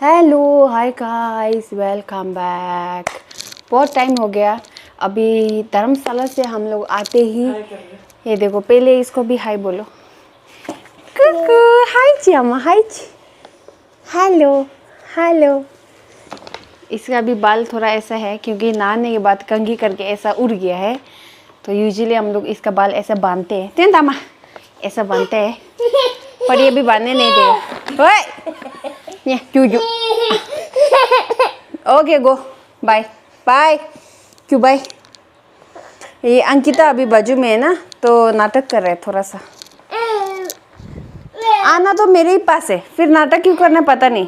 Hello hi guys, welcome back. बहुत time हो गया। अभी धर्मशाला से हम लोग आते ही ये देखो, पहले इसको भी हाय बोलो। कुकू हाय जी अम्मा, हाय जी, हेलो हेलो। इसका भी बाल थोड़ा ऐसा है क्योंकि नहाने के बाद कंघी करके ऐसा उड़ गया है। तो यूजुअली हम लोग इसका बाल ऐसा बांधते हैं, तीन दामा ऐसा बांधते हैं, पर ये भी बांधने नहीं देगा। ओए ये चूजू। Okay go bye bye. क्यों बाय? ये अंकिता अभी बाजू में है ना, तो नाटक कर रहे हैं थोड़ा सा। आना तो मेरे ही पास है, फिर नाटक क्यों करना पता नहीं।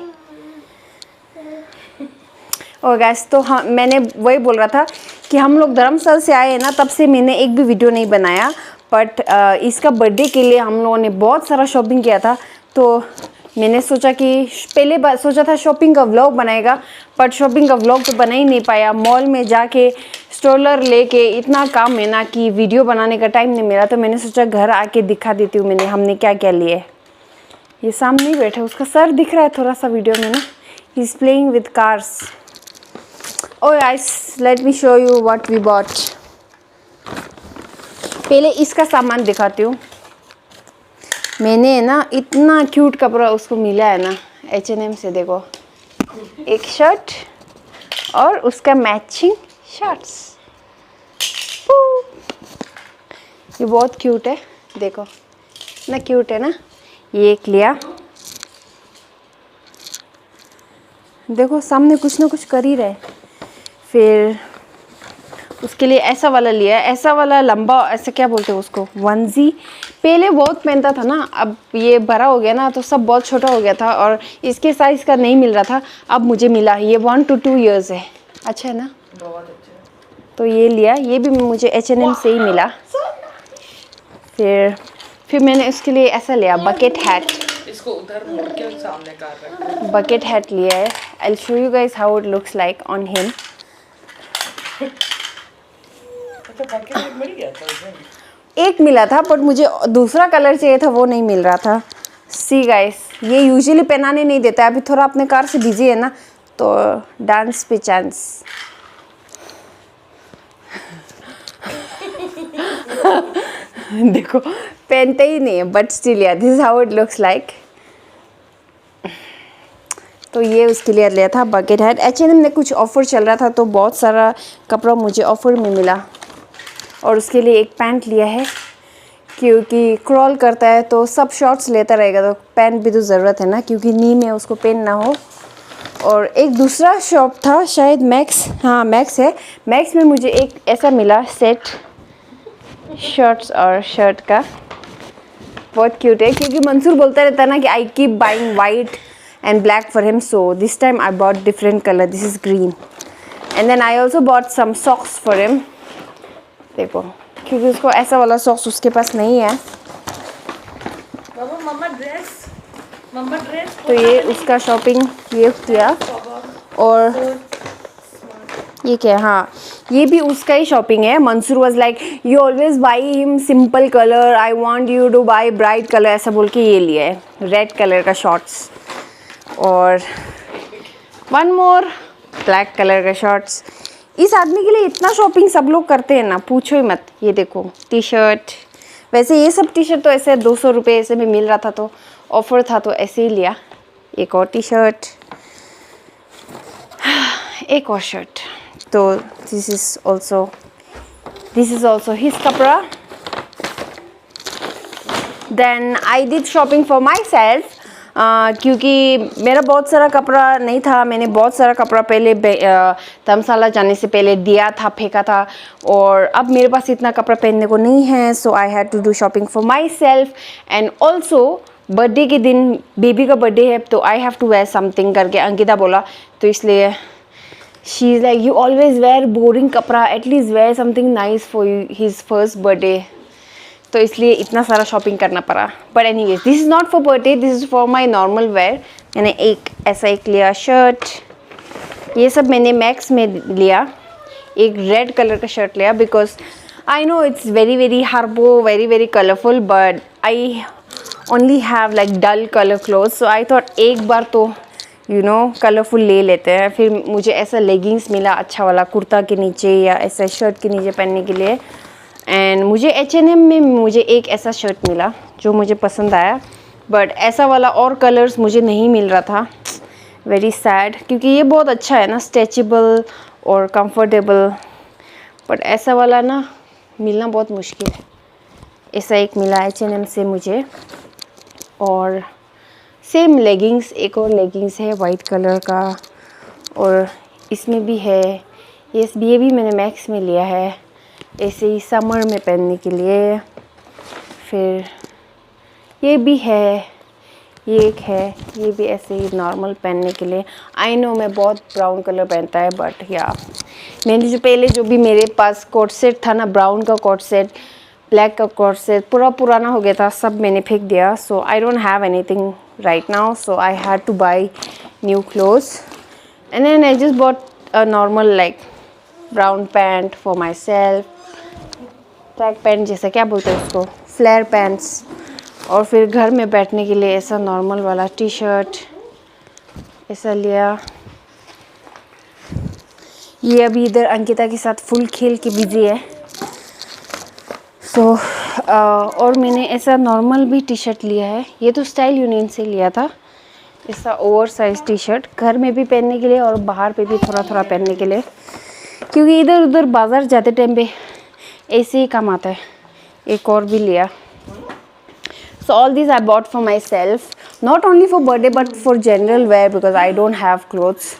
और गैस तो हाँ, मैंने वही बोल रहा था कि हम लोग धर्मशाला से आए हैं ना, तब से मैंने एक भी वीडियो नहीं बनाया। बट इसका बर्थडे के लिए हम लोगों ने बहुत सारा शॉपिंग किया था, तो मैंने सोचा कि पहले बार सोचा था शॉपिंग का व्लॉग बनाएगा, बट शॉपिंग का व्लॉग तो बना ही नहीं पाया। मॉल में जाके स्ट्रोलर लेके इतना काम है ना कि वीडियो बनाने का टाइम नहीं मिला। तो मैंने सोचा घर आके दिखा देती हूँ हमने क्या क्या लिए। ये सामने ही बैठे, उसका सर दिख रहा है थोड़ा सा वीडियो में ना। He is playing with cars. Oh guys, let me show you what we bought. पहले इसका सामान दिखाती हूँ। मैंने ना इतना क्यूट कपड़ा उसको मिला है ना H&M से। देखो, एक शर्ट और उसका मैचिंग शर्ट्स। ये बहुत क्यूट है, देखो ना, क्यूट है ना। ये एक लिया, देखो सामने कुछ ना कुछ कर ही रहे। फिर उसके लिए ऐसा वाला लिया, ऐसा वाला लंबा, ऐसा क्या बोलते हैं उसको, वनजी। पहले बहुत पहनता था ना, अब ये बड़ा हो गया ना तो सब बहुत छोटा हो गया था और इसके साइज़ का नहीं मिल रहा था। अब मुझे मिला, ये 1 to 2 years है। अच्छा है ना, बहुत अच्छा। तो ये लिया, ये भी मुझे H&M से ही मिला। फिर मैंने उसके लिए ऐसा लिया, बकेट हैट। इसको उधर मुड़ के सामने कर रहे, बकेट हैट लिया है। I will show you guys how it looks like on him. एक मिला था बट मुझे दूसरा कलर चाहिए था, वो नहीं मिल रहा था। सी गाइस, ये यूजुअली पहनाने नहीं देता है। अभी थोड़ा अपने कार से बिजी है ना, तो डांस पे चांस। देखो पहनते ही नहीं है, बट स्टिल या this is how it looks like. तो ये उसके लिए लिया था बकेट हैट। H&M में कुछ ऑफ़र चल रहा था तो बहुत सारा कपड़ा मुझे ऑफ़र में मिला। और उसके लिए एक पैंट लिया है क्योंकि क्रॉल करता है तो सब शॉर्ट्स लेता रहेगा, तो पैंट भी तो ज़रूरत है ना, क्योंकि नी में उसको पेन ना हो। और एक दूसरा शॉप था, शायद मैक्स, हाँ मैक्स है। मैक्स में मुझे एक ऐसा मिला सेट शर्ट्स और शर्ट का, बहुत क्यूट है। क्योंकि मंसूर बोलता रहता है ना कि I keep buying white and black for him, so this time I bought different color. This is green, and then I also bought some socks for him. देखो, क्योंकि उसको ऐसा वाला सॉक्स उसके पास नहीं है। मम्मा ड्रेस। तो ये उसका शॉपिंग ये किया। और ये क्या है, हाँ ये भी उसका ही शॉपिंग है। Mansoor was like you always buy him simple colour, I want you to buy bright colour, ऐसा बोल के ये लिया है रेड कलर का शॉर्ट्स। और 1 more ब्लैक कलर का शॉर्ट्स। इस आदमी के लिए इतना शॉपिंग सब लोग करते हैं ना, पूछो ही मत। ये देखो टी शर्ट, वैसे ये सब टी शर्ट तो ऐसे 200 रुपये ऐसे में मिल रहा था, तो ऑफ़र था तो ऐसे ही लिया। एक और टी शर्ट, एक और शर्ट। तो दिस इज़ ऑल्सो हिज कपड़ा। Then I did shopping for myself, क्योंकि मेरा बहुत सारा कपड़ा नहीं था। मैंने बहुत सारा कपड़ा पहले धर्मशाला जाने से पहले दिया था, फेंका था, और अब मेरे पास इतना कपड़ा पहनने को नहीं है। So I had to do shopping for myself. And also birthday के दिन बेबी का बर्थडे है, तो I have to wear something करके अंकिता बोला, तो इसलिए she is like you always wear boring कपड़ा, at least wear something nice for his first birthday. तो इसलिए इतना सारा शॉपिंग करना पड़ा। But anyways, this is not for birthday, this is for my normal wear. मैंने एक ऐसा एक लिया शर्ट, ये सब मैंने मैक्स में लिया। एक रेड कलर का शर्ट लिया because I know it's very very हर्बो, very very colourful, but I only have like dull colour cloth, so I thought एक बार तो यू नो कलरफुल ले लेते हैं। फिर मुझे ऐसा लेगिंग्स मिला अच्छा वाला कुर्ता के नीचे या ऐसा शर्ट के नीचे पहनने के लिए। एंड मुझे H&M में मुझे एक ऐसा शर्ट मिला जो मुझे पसंद आया, बट ऐसा वाला और कलर्स मुझे नहीं मिल रहा था। वेरी सैड, क्योंकि ये बहुत अच्छा है ना, स्ट्रेचेबल और कंफर्टेबल, बट ऐसा वाला ना मिलना बहुत मुश्किल है। ऐसा एक मिला H&M से मुझे। और सेम लेगिंग्स, एक और लेगिंग्स है वाइट कलर का, और इसमें भी है ये भी मैंने मैक्स में लिया है ऐसे ही समर में पहनने के लिए। फिर ये भी है, ये एक है, ये भी ऐसे ही नॉर्मल पहनने के लिए। आई नो मैं बहुत ब्राउन कलर पहनता है, बट या मैंने जो पहले जो भी मेरे पास कोट सेट था ना, ब्राउन का कोट सेट, ब्लैक का कोट सेट पूरा पुराना हो गया था, सब मैंने फेंक दिया। So I don't have anything right now, so I had to buy new clothes, and then I just bought a normal like brown pant for myself, track pant जैसा क्या बोलते हैं उसको, flare pants। और फिर घर में बैठने के लिए ऐसा नॉर्मल वाला टी शर्ट ऐसा लिया। ये अभी इधर अंकिता के साथ फुल खेल के बिजी है। सो और मैंने ऐसा नॉर्मल भी टी शर्ट लिया है, ये तो स्टाइल यूनियन से लिया था, ऐसा ओवर साइज टी शर्ट, घर में भी पहनने के लिए और बाहर पे भी थोड़ा थोड़ा पहनने के लिए, क्योंकि इधर उधर बाज़ार जाते टाइम पे ऐसे ही काम आता है। एक और भी लिया। So all this I bought for myself, not only for birthday but for general wear, because I don't have clothes.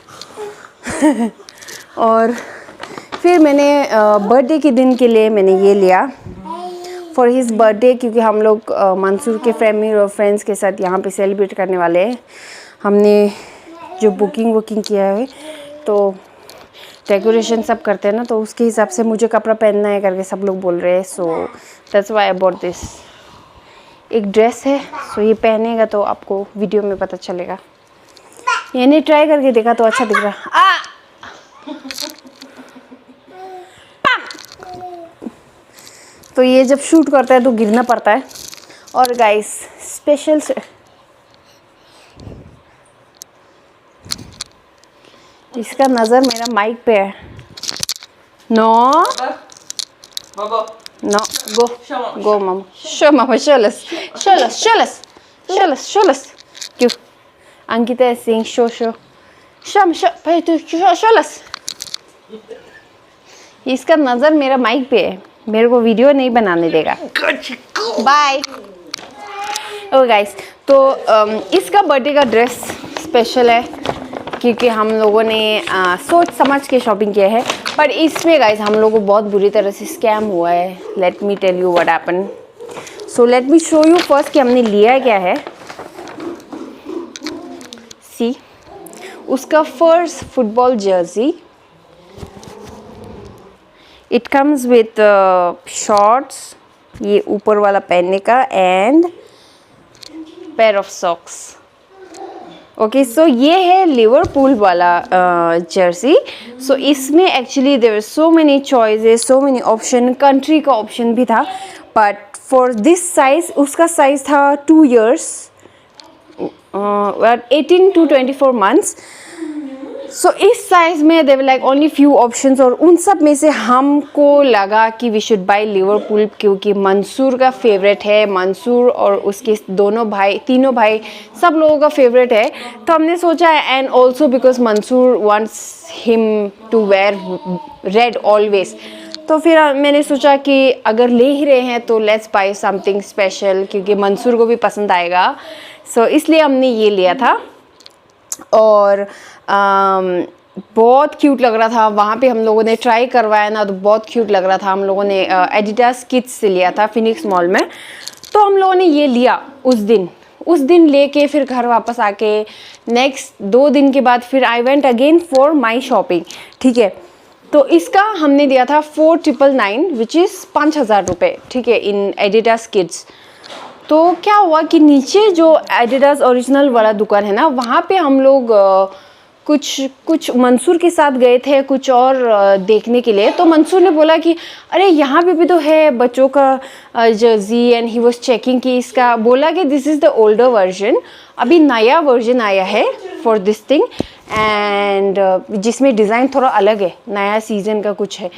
और फिर मैंने बर्थडे के दिन के लिए मैंने ये लिया फॉर हिज बर्थडे, क्योंकि हम लोग मंसूर के फैमिली और फ्रेंड्स के साथ यहाँ पे सेलिब्रेट करने वाले हैं। हमने जो बुकिंग किया है, तो डेकोरेशन सब करते हैं ना, तो उसके हिसाब से मुझे कपड़ा पहनना है करके सब लोग बोल रहे हैं। So that's why I bought this. एक ड्रेस है, सो ये पहनेगा तो आपको वीडियो में पता चलेगा। मैंने ट्राई करके देखा तो अच्छा दिख रहा। तो ये जब शूट करता है तो गिरना पड़ता है। और गाइस स्पेशल से इसका नज़र मेरा माइक पे है। नो नो गो मम शो मम शोलस शोलस शोलस शोलस शोलस। क्यों अंकिता है सिंग शो शो शम शो भाई तू शोलस। इसका नज़र मेरा माइक पे है, मेरे को वीडियो नहीं बनाने देगा। बाय। ओके गाइस, तो इसका बर्थडे का ड्रेस स्पेशल है क्योंकि हम लोगों ने सोच समझ के शॉपिंग किया है, पर इसमें गाइस हम लोगों को बहुत बुरी तरह से स्कैम हुआ है। Let me tell you what happen. So let me show you first कि हमने लिया क्या है। सी, उसका first football jersey, it comes with shorts, ये ऊपर वाला पहनने का, and pair of socks. Okay, so ये है लिवरपूल वाला जर्सी। सो इसमें actually there are so many choices, so many option, country का ऑप्शन भी था, बट फॉर दिस साइज, उसका साइज था 2 years 18 to 24 months। सो इस साइज़ में देवर लाइक ओनली फ्यू ऑप्शंस, और उन सब में से हमको लगा कि वी शुड बाय लिवरपूल, क्योंकि मंसूर का फेवरेट है। मंसूर और उसके तीनों भाई सब लोगों का फेवरेट है, तो हमने सोचा है, and also because Mansoor wants him to wear red always. तो फिर मैंने सोचा कि अगर ले ही रहे हैं तो लेट्स बाय समथिंग स्पेशल, क्योंकि मंसूर को भी पसंद आएगा। सो इसलिए हमने ये लिया था, और बहुत क्यूट लग रहा था। वहाँ पे हम लोगों ने ट्राई करवाया ना, तो बहुत क्यूट लग रहा था। हम लोगों ने एडिडास किड्स से लिया था फिनिक्स मॉल में, तो हम लोगों ने ये लिया उस दिन लेके फिर घर वापस आके नेक्स्ट 2 दिन के बाद फिर I went again for my shopping. ठीक है, तो इसका हमने दिया था 4999 विच इज़ 5000 रुपये। ठीक है, इन एडिडास किड्स। तो क्या हुआ कि नीचे जो एडिडास ओरिजिनल वाला दुकान है ना, वहाँ पे हम लोग कुछ मंसूर के साथ गए थे कुछ और देखने के लिए। तो मंसूर ने बोला कि अरे यहाँ पे भी तो है बच्चों का Jersey, and he was checking कि इसका, बोला कि this is the older version, अभी नया वर्जन आया है फॉर दिस थिंग, एंड जिसमें डिज़ाइन थोड़ा अलग है, नया सीज़न का कुछ है।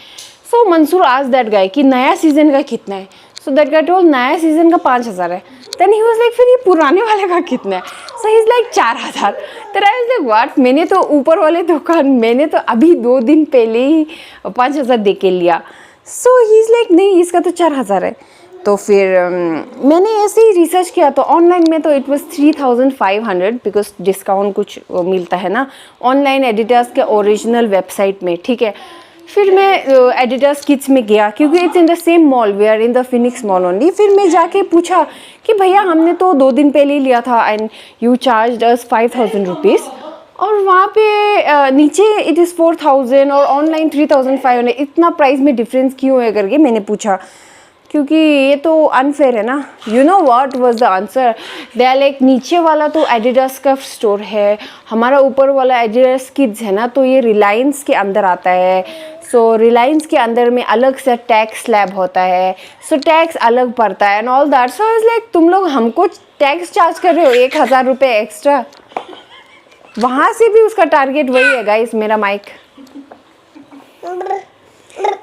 सो मंसूर आज दैट गाय कि नया सीज़न का कितना है। सो दैट गाय टोल्ड नया सीज़न का 5,000 है। देन ही वाज लाइक फिर ये पुराने वाले का कितना है। सो ही इज़ लाइक 4,000। तो आई वाज लाइक व्हाट, मैंने तो ऊपर वाले दुकान, मैंने तो अभी 2 दिन पहले ही 5,000 दे के लिया। सो ही इज़ लाइक नहीं, इसका तो 4,000 है। तो फिर मैंने ऐसे ही रिसर्च किया तो ऑनलाइन में तो इट वाज 3,500 बिकॉज डिस्काउंट कुछ मिलता है ना ऑनलाइन एडिडास के ओरिजिनल वेबसाइट में, ठीक है। फिर मैं एडिडास किड्स में गया क्योंकि it's in the same mall, we are in the Phoenix mall only. फिर मैं जाके पूछा कि भैया हमने तो 2 दिन पहले ही लिया था and you charge us 5,000 rupees, और वहाँ पे नीचे इट इज़ 4,000 और ऑनलाइन 3,500, इतना प्राइस में डिफरेंस क्यों है करके मैंने पूछा, क्योंकि ये तो अनफेयर है ना। You know what was the answer, they are like नीचे वाला तो एडिडास का स्टोर है, हमारा ऊपर वाला एडिडास किड्स है ना, तो ये रिलायंस के अंदर आता है। सो रिलायंस के अंदर में अलग से टैक्स स्लैब होता है, सो टैक्स अलग पड़ता है and all that. So is like तुम लोग हमको टैक्स चार्ज कर रहे हो 1,000 रुपये एक्स्ट्रा। वहाँ से भी उसका टारगेट वही है गाइस। मेरा माइक,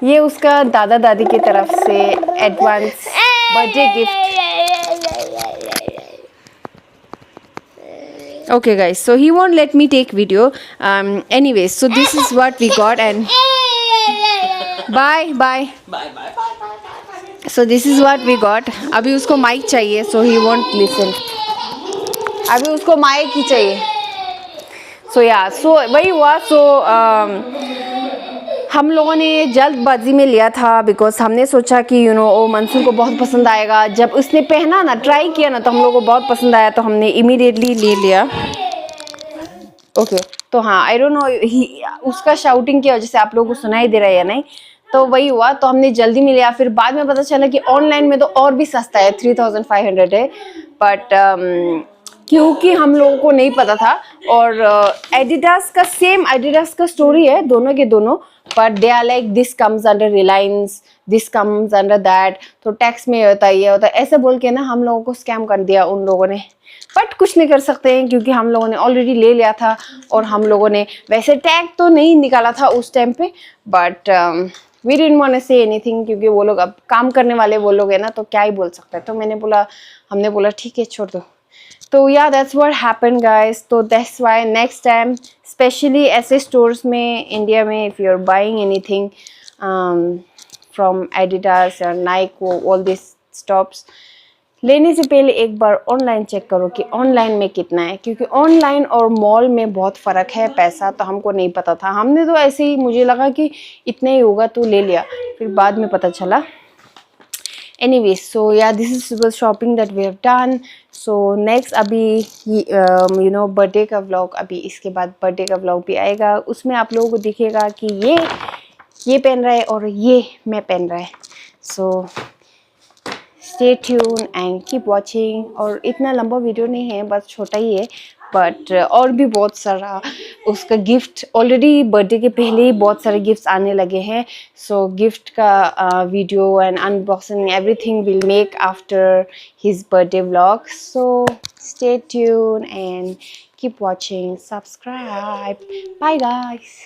ये उसका दादा दादी की तरफ से advance birthday gift. Okay guys, so he won't let me take video. Anyways, so this is what we got and bye. Bye. So this is what we got. अभी उसको माइक चाहिए, so he won't listen. अभी उसको mic ही चाहिए। So yeah, so वही हुआ। So हम लोगों ने जल्दबाजी में लिया था बिकॉज हमने सोचा कि यू नो ओ मंसूर को बहुत पसंद आएगा। जब उसने पहना ना, ट्राई किया ना, तो हम लोगों को बहुत पसंद आया, तो हमने इमीडिएटली ले लिया। ओके तो हाँ, आई डोंट नो उसका शाउटिंग की वजह से आप लोगों को सुनाई दे रहा है या नहीं, तो वही हुआ। तो हमने जल्दी में लिया, फिर बाद में पता चला कि ऑनलाइन में तो और भी सस्ता है, 3,500 है, बट क्योंकि हम लोगों को नहीं पता था। और एडिडास का सेम एडिडास का स्टोरी है दोनों के दोनों, but they are like this comes under Reliance, this comes under that, तो टैक्स में होता है, ये होता है, ऐसे बोल के ना हम लोगों को स्कैम कर दिया उन लोगों ने। बट कुछ नहीं कर सकते हैं क्योंकि हम लोगों ने ऑलरेडी ले लिया था, और हम लोगों ने वैसे टैग तो नहीं निकाला था उस टाइम पे, but we didn't want to say anything क्योंकि वो लोग अब काम करने वाले वो लोग हैं ना, तो क्या ही बोल सकते हैं। तो हमने बोला ठीक है छोड़ दो। तो या दैट्स व्हाट हैपेंड गाइस। तो that's why next time specially ऐसे स्टोर्स में इंडिया में, if you are buying anything from Adidas और नाइक, ऑल दिस स्टॉप्स, लेने से पहले एक बार ऑनलाइन चेक करो कि ऑनलाइन में कितना है, क्योंकि ऑनलाइन और मॉल में बहुत फ़र्क है पैसा। तो हमको नहीं पता था, हमने तो ऐसे ही, मुझे लगा कि इतना ही होगा तो ले लिया, फिर बाद में पता चला। Anyways, so yeah, this is the shopping that we have done. So next अभी you know बर्थडे का व्लॉग, अभी इसके बाद बर्थडे का व्लॉग भी आएगा, उसमें आप लोगों को दिखेगा कि ये पहन रहा है और ये मैं पहन रहा है। So stay tuned and keep watching। और इतना लंबा वीडियो नहीं है, बस छोटा ही है, बट और भी बहुत सारा उसका गिफ्ट, ऑलरेडी बर्थडे के पहले ही बहुत सारे गिफ्ट्स आने लगे हैं। सो गिफ्ट का video and unboxing everything will make after his birthday vlog. So stay tune and keep watching, subscribe, bye guys.